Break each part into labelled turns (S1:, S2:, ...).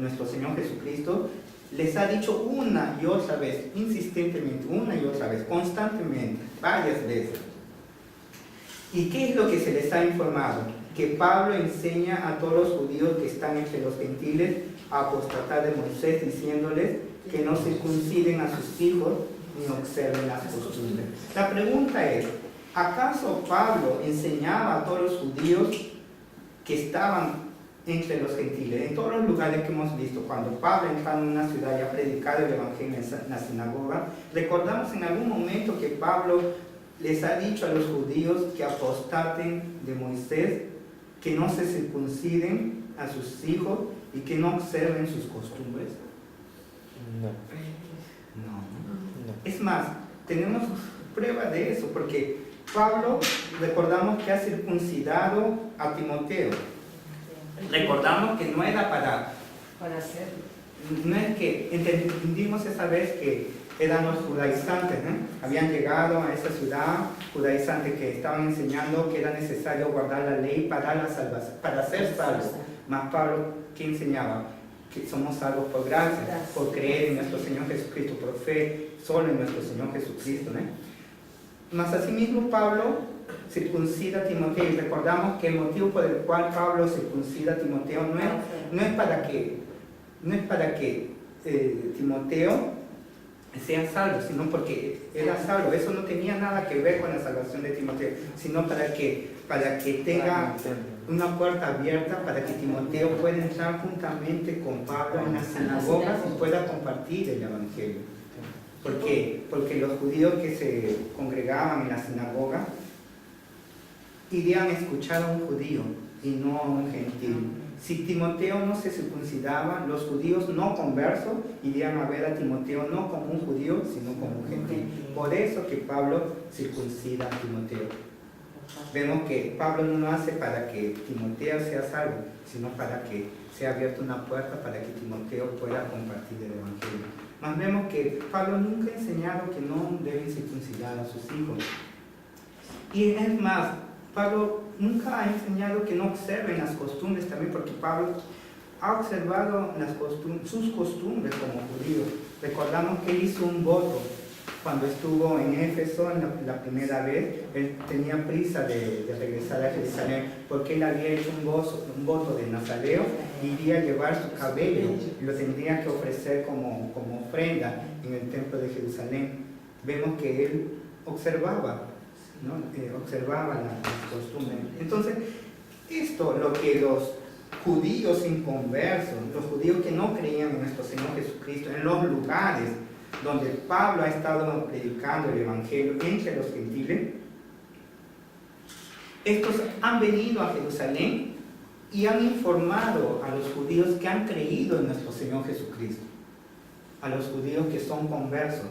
S1: nuestro Señor Jesucristo, les ha dicho una y otra vez, insistentemente, una y otra vez, constantemente, varias veces. ¿Y qué es lo que se les ha informado? Que Pablo enseña a todos los judíos que están entre los gentiles a apostatar de Moisés, diciéndoles que no circunciden a sus hijos ni observen las costumbres. La pregunta es, ¿acaso Pablo enseñaba a todos los judíos que estaban entre los gentiles? En todos los lugares que hemos visto, cuando Pablo entraba en una ciudad y ha predicado el evangelio en la sinagoga, recordamos en algún momento que Pablo les ha dicho a los judíos que apostaten de Moisés, que no se circunciden a sus hijos y que no observen sus costumbres. No. Es más, tenemos prueba de eso, porque Pablo, recordamos que ha circuncidado a Timoteo. Recordamos que no era para hacerlo. No es que entendimos esa vez que eran los judaizantes, habían llegado a esa ciudad judaizante que estaban enseñando que era necesario guardar la ley para la salvación, para ser salvos. Mas Pablo, ¿qué enseñaba? Que somos salvos por gracia, por creer en nuestro Señor Jesucristo, por fe solo en nuestro Señor Jesucristo. Mas asimismo Pablo circuncida a Timoteo, y recordamos que el motivo por el cual Pablo circuncida a Timoteo no es para que Timoteo sea salvo, sino porque era salvo. Eso no tenía nada que ver con la salvación de Timoteo, sino para que tenga una puerta abierta, para que Timoteo pueda entrar juntamente con Pablo en las sinagogas y pueda compartir el evangelio. ¿Por qué? Porque los judíos que se congregaban en la sinagoga irían a escuchar a un judío y no a un gentil. Si Timoteo no se circuncidaba, los judíos no conversos irían a ver a Timoteo no como un judío, sino como un gentil. Por eso que Pablo circuncida a Timoteo. Vemos que Pablo no lo hace para que Timoteo sea salvo, sino para que sea abierta una puerta para que Timoteo pueda compartir el evangelio. Mas vemos que Pablo nunca ha enseñado que no deben circuncidar a sus hijos. Y es más, Pablo nunca ha enseñado que no observen las costumbres también, porque Pablo ha observado sus costumbres como judío. Recordamos que él hizo un voto cuando estuvo en Éfeso la primera vez. Él tenía prisa de regresar a Jerusalén porque él había hecho un voto de nazareo y iría a llevar su cabello y lo tendría que ofrecer como ofrenda en el templo de Jerusalén. Vemos que él observaba, observaba las costumbres. Entonces, esto lo que los judíos inconversos, los judíos que no creían en nuestro Señor Jesucristo, en los lugares donde Pablo ha estado predicando el evangelio entre los gentiles, estos han venido a Jerusalén y han informado a los judíos que han creído en nuestro Señor Jesucristo, a los judíos que son conversos,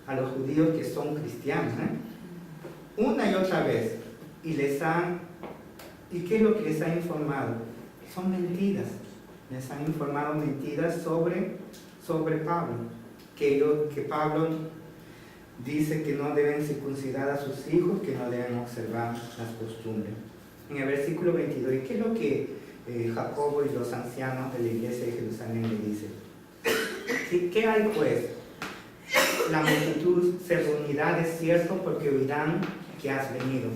S1: a los judíos que son cristianos, una y otra vez. ¿Y qué es lo que les ha informado? Son mentiras. Les han informado mentiras sobre Pablo. Que Pablo dice que no deben circuncidar a sus hijos, que no deben observar las costumbres. En el versículo 22, ¿qué es lo que Jacobo y los ancianos de la iglesia de Jerusalén le dicen? ¿Qué hay pues? La multitud se reunirá de cierto porque oirán que has venido.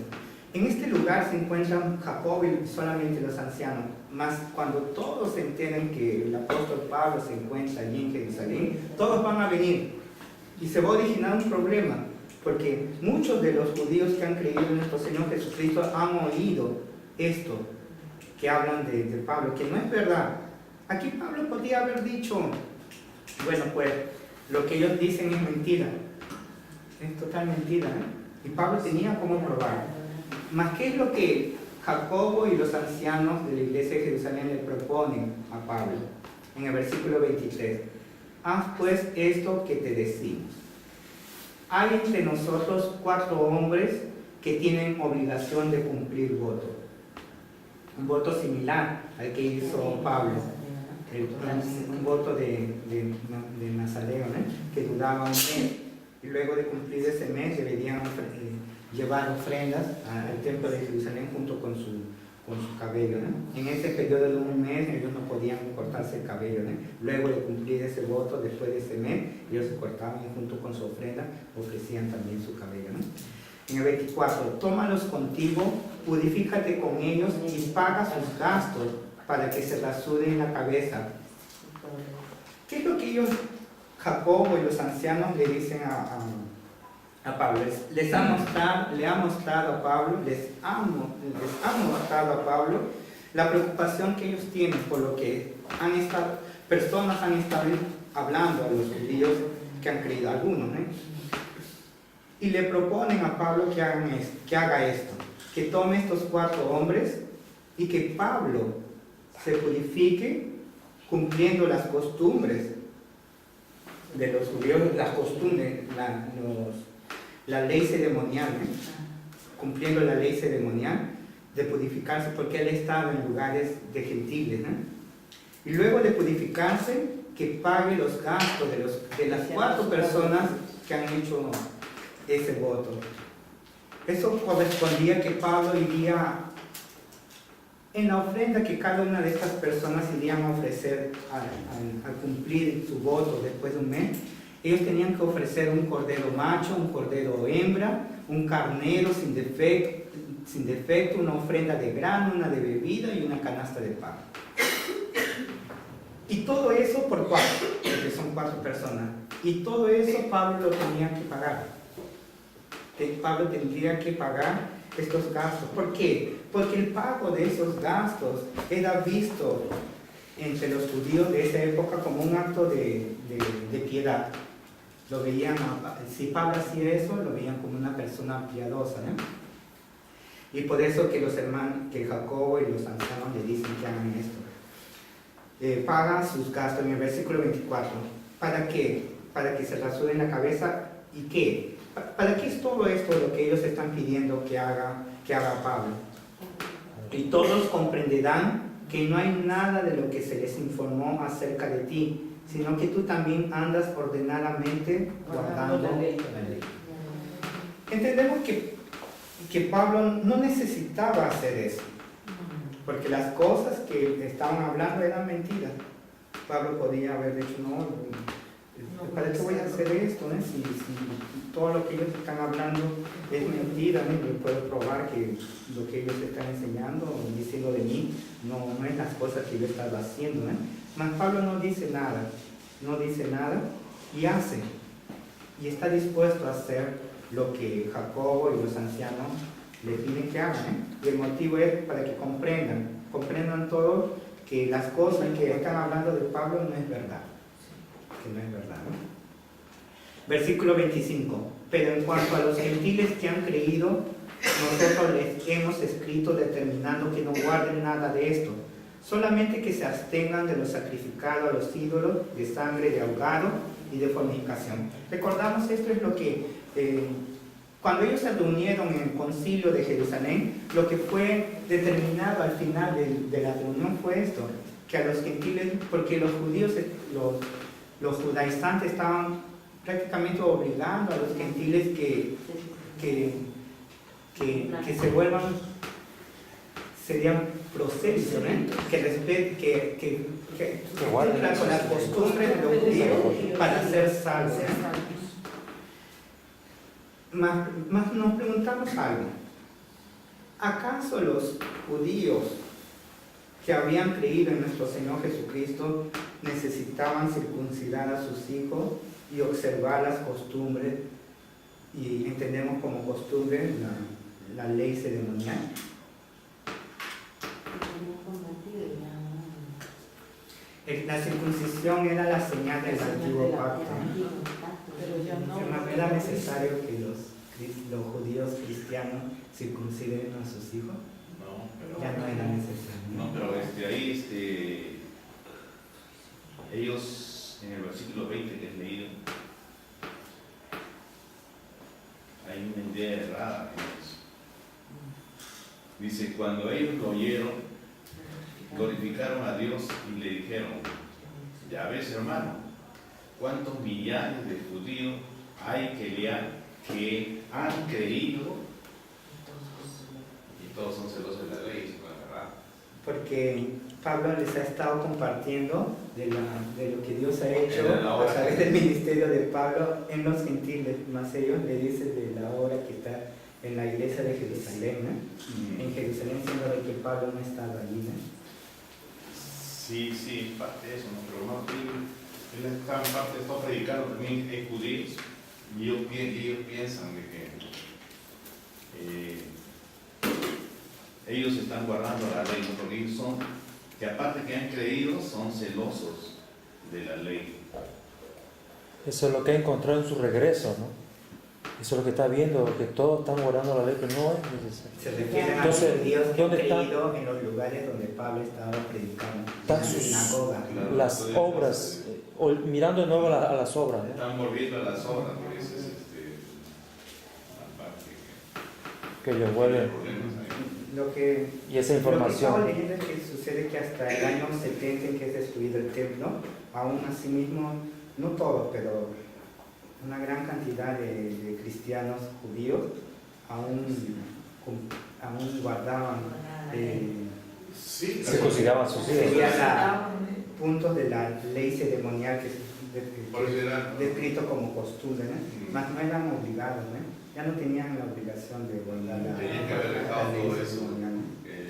S1: En este lugar se encuentran Jacobo y solamente los ancianos, mas cuando todos se enteren que el apóstol Pablo se encuentra allí en Jerusalén, todos van a venir y se va a originar un problema, porque muchos de los judíos que han creído en nuestro Señor Jesucristo han oído esto que hablan de Pablo, que no es verdad. Aquí Pablo podría haber dicho, bueno, pues lo que ellos dicen es mentira, es total mentira, y Pablo tenía cómo probar. Mas ¿qué es lo que Jacobo y los ancianos de la iglesia de Jerusalén le proponen a Pablo? En el versículo 23, haz pues esto que te decimos. Hay entre nosotros 4 hombres que tienen obligación de cumplir voto. Un voto similar al que hizo Pablo. Un voto de nazareo, que duraba un mes. Y luego de cumplir ese mes deberían llevar ofrendas al templo de Jerusalén junto con con su cabello, ¿no? En ese periodo de un mes ellos no podían cortarse el cabello, ¿no? Luego de cumplir ese voto, después de ese mes, ellos se cortaban y junto con su ofrenda ofrecían también su cabello, ¿no? En el 24, tómalos contigo, purifícate con ellos y paga sus gastos para que se rasuren la cabeza. ¿Qué es lo que ellos, Jacobo y los ancianos, le dicen a Pablo? Le ha mostrado a Pablo, les ha mostrado a Pablo la preocupación que ellos tienen por lo que personas han estado hablando a los judíos que han creído, algunos, ¿eh? Y le proponen a Pablo que haga esto, que tome estos 4 hombres y que Pablo se purifique cumpliendo las costumbres de los judíos, las costumbres, la ley ceremonial, ¿eh? Cumpliendo la ley ceremonial de purificarse, porque él estaba en lugares de gentiles, ¿eh? Y luego de purificarse, que pague los gastos de las 4 personas que han hecho ese voto. Eso correspondía que Pablo iría en la ofrenda que cada una de estas personas irían a ofrecer al cumplir su voto después de un mes. Ellos tenían que ofrecer un cordero macho, un cordero hembra, un carnero sin defecto, una ofrenda de grano, una de bebida y una canasta de pan. Y todo eso por 4, porque son 4 personas. Y todo eso Pablo lo tenía que pagar. Pablo tendría que pagar estos gastos. ¿Por qué? Porque el pago de esos gastos era visto entre los judíos de esa época como un acto de piedad. Lo veían, si Pablo hacía eso, lo veían como una persona piadosa, ¿no? Y por eso que los hermanos, que Jacobo y los ancianos le dicen que hagan esto. Paga sus gastos en el versículo 24. ¿Para qué? Para que se rasuren la cabeza. ¿Y qué? ¿Para qué es todo esto lo que ellos están pidiendo que haga Pablo? Y todos comprenderán que no hay nada de lo que se les informó acerca de ti, sino que tú también andas ordenadamente guardando la ley. Entendemos que Pablo no necesitaba hacer eso, porque las cosas que estaban hablando eran mentiras. Pablo podía haber dicho, ¿para qué voy a hacer esto? Si todo lo que ellos están hablando es mentira, yo puedo probar que lo que ellos están enseñando o diciendo de mí no es las cosas que yo estaba haciendo. Mas Pablo no dice nada y hace, y está dispuesto a hacer lo que Jacobo y los ancianos le piden que hagan. Y el motivo es para que comprendan todos que las cosas que están hablando de Pablo no es verdad. Que no es verdad, ¿no? Versículo 25. Pero en cuanto a los gentiles que han creído, nosotros les hemos escrito determinando que no guarden nada de esto, solamente que se abstengan de lo sacrificado a los ídolos, de sangre de ahogado y de fornicación. Recordamos, esto es lo que cuando ellos se reunieron en el concilio de Jerusalén, lo que fue determinado al final de la reunión fue esto, que a los gentiles, porque los judíos, los judaizantes estaban prácticamente obligando a los gentiles que se vuelvan, serían prosélitos, que cumplan con las costumbres de los judíos para ser salvos. Mas nos preguntamos algo. ¿Acaso los judíos que habían creído en nuestro Señor Jesucristo necesitaban circuncidar a sus hijos y observar las costumbres, y entendemos como costumbre la ley ceremonial? La circuncisión era la señal del antiguo pacto. ¿No era necesario que los judíos cristianos circunciden a sus hijos?
S2: No, pero
S1: ya no era necesario.
S2: No, pero ahí ellos en el versículo 20 que es leído, hay una idea errada en eso. Dice, cuando ellos lo oyeron, glorificaron a Dios y le dijeron, ya ves, hermano, cuántos millares de judíos hay que han creído y todos son celosos de la ley, eso no es verdad.
S1: porque Pablo les ha estado compartiendo de lo que Dios ha hecho a través del ministerio de Pablo en los gentiles, más ellos le dicen de la obra que está en la iglesia de Jerusalén, ¿no? En Jerusalén, siendo de que Pablo no estaba allí, ¿no?
S2: Sí, parte de eso, ¿no? Pero más bien, él está en parte, está predicando también en judíos, y ellos piensan de que ellos están guardando la ley, ¿no? Porque ellos son, que aparte que han creído, son celosos de la ley.
S3: Eso es lo que ha encontrado en su regreso, ¿no? Eso es lo que está viendo, que todos están guardando la ley, pero no es necesario.
S1: Se refieren
S3: Entonces,
S1: a los judíos que han
S3: ¿dónde están?
S1: creído en los lugares donde Pablo estaba predicando, en
S3: Están
S1: la
S3: sus-
S1: sinagoga.
S2: Claro,
S3: Las
S2: entonces,
S3: obras, mirando de nuevo a las obras, ¿no?
S2: están volviendo a las obras, porque esa es la parte
S3: Que ellos
S2: que
S3: vuelven.
S2: tiene problemas ahí.
S1: Lo que
S3: Y esa
S1: Lo que estaba
S3: información.
S1: leyendo es que sucede que hasta el año 70 en que es destruido el templo, aún así mismo, no todos, pero una gran cantidad de cristianos judíos aún guardaban
S2: Sí,
S3: Circuncidaban sus hijos.
S1: sería puntos de la ley ceremonial que es
S2: por eso era,
S1: descrito como costumbre, ¿no? Mas no eran obligados, ¿no? Ya no tenían la obligación de guardar
S2: tenían que haber
S1: la
S2: dejado
S1: ley
S2: todo eso,
S1: ceremonial, ¿no?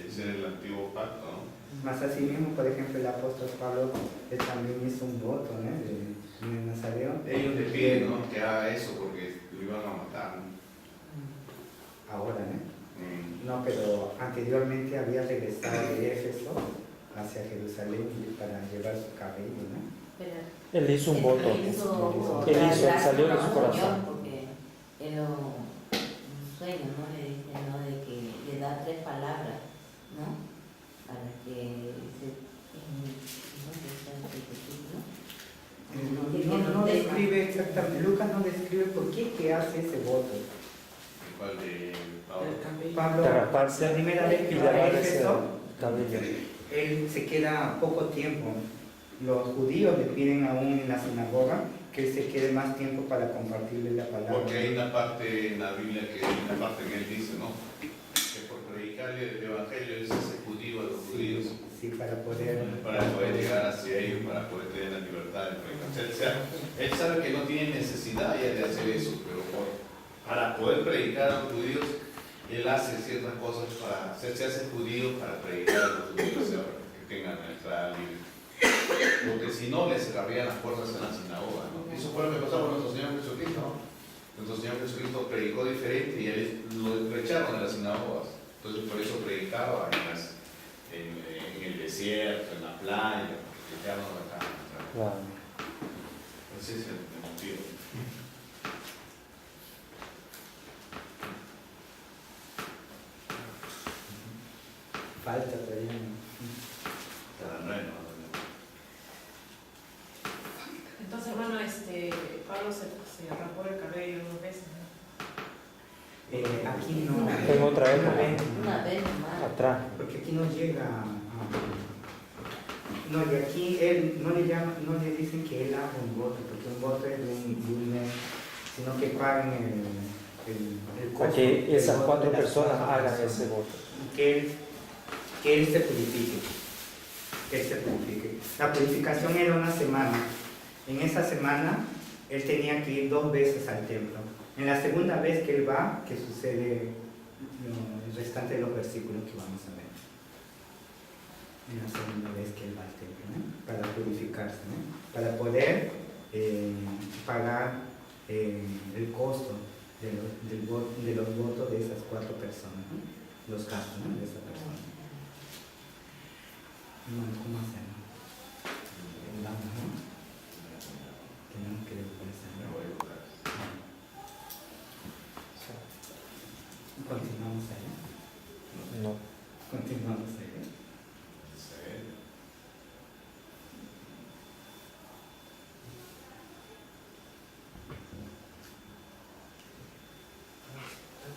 S2: ese era el antiguo pacto, ¿no?
S1: Más así mismo, por ejemplo, el apóstol Pablo él también hizo un voto, ¿no? En el Nazareo.
S2: Ellos le piden, ¿no?, que haga eso porque lo iban a matar, ¿no?
S1: Ahora, ¿no? No, pero anteriormente había regresado de Éfeso hacia Jerusalén para llevar su cabello, ¿no?
S3: Él hizo un voto. Salió de su corazón.
S4: Porque era un sueño, ¿no? Le dice, ¿no? De que le da 3 palabras, ¿no? Para que
S1: No describe exactamente, Lucas no describe por qué que hace ese voto.
S2: ¿Cuál de Pablo?
S1: Pablo,
S3: De rasparse
S1: la primera vez que
S3: y
S1: va a
S3: lavar ese
S1: Éfeso,
S3: cabello.
S1: él se queda poco tiempo. Los judíos le piden aún en la sinagoga que él se quede más tiempo para compartirle la palabra.
S2: Porque hay una parte en la Biblia que él dice, ¿no?, que por predicarle el evangelio él se hace judío a los judíos.
S1: Sí, para poder
S2: Llegar hacia ellos, para poder tener la libertad de predicar. Él sabe que no tiene necesidad ya de hacer eso, pero para poder predicar a los judíos, él hace ciertas cosas se hace judío para predicar a los judíos, para que tengan la entrada libre. Porque si no, les cerrarían las puertas en la sinagoga, ¿no? Eso fue lo que pasó con nuestro Señor Jesucristo, ¿no? Nuestro Señor Jesucristo predicó diferente y él lo echaron de las sinagogas. Entonces por eso predicaba en el desierto, en la playa, porque ya no dejaban entrar.
S3: Claro.
S2: Ese es el motivo.
S1: falta todavía.
S5: Entonces, hermano, Pablo se rapó el cabello 2 veces, ¿no?
S1: Aquí no.
S3: En otra época.
S4: Una vez más.
S3: Atrás.
S1: Porque aquí no llega a... No, y aquí él no le dicen que él haga un voto, porque un voto es de un mes, sino que paguen el costo.
S3: Para que esas
S1: del voto
S3: 4
S1: de las
S3: personas
S1: 4
S3: hagan
S1: personas.
S3: ese voto.
S1: Que él se purifique. Que él se purifique. La purificación era una semana. En esa semana él tenía que ir 2 veces al templo. En la segunda vez que él va, que sucede el restante de los versículos que vamos a ver. En la segunda vez que él va al templo, ¿no? Para purificarse, ¿no? Para poder pagar el costo de los votos de esas 4 personas, ¿no? Los gastos, ¿no? De esa persona. ¿Cómo hacerlo? Vamos, ¿no? Tenemos que hacerlo. Continuamos allá.
S3: No.
S1: Continuamos allá.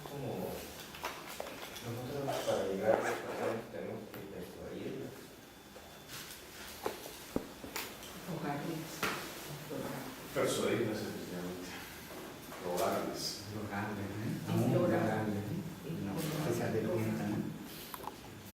S6: Como nosotros para llegar a las personas tenemos que persuadirlas.
S2: Persuadirlas.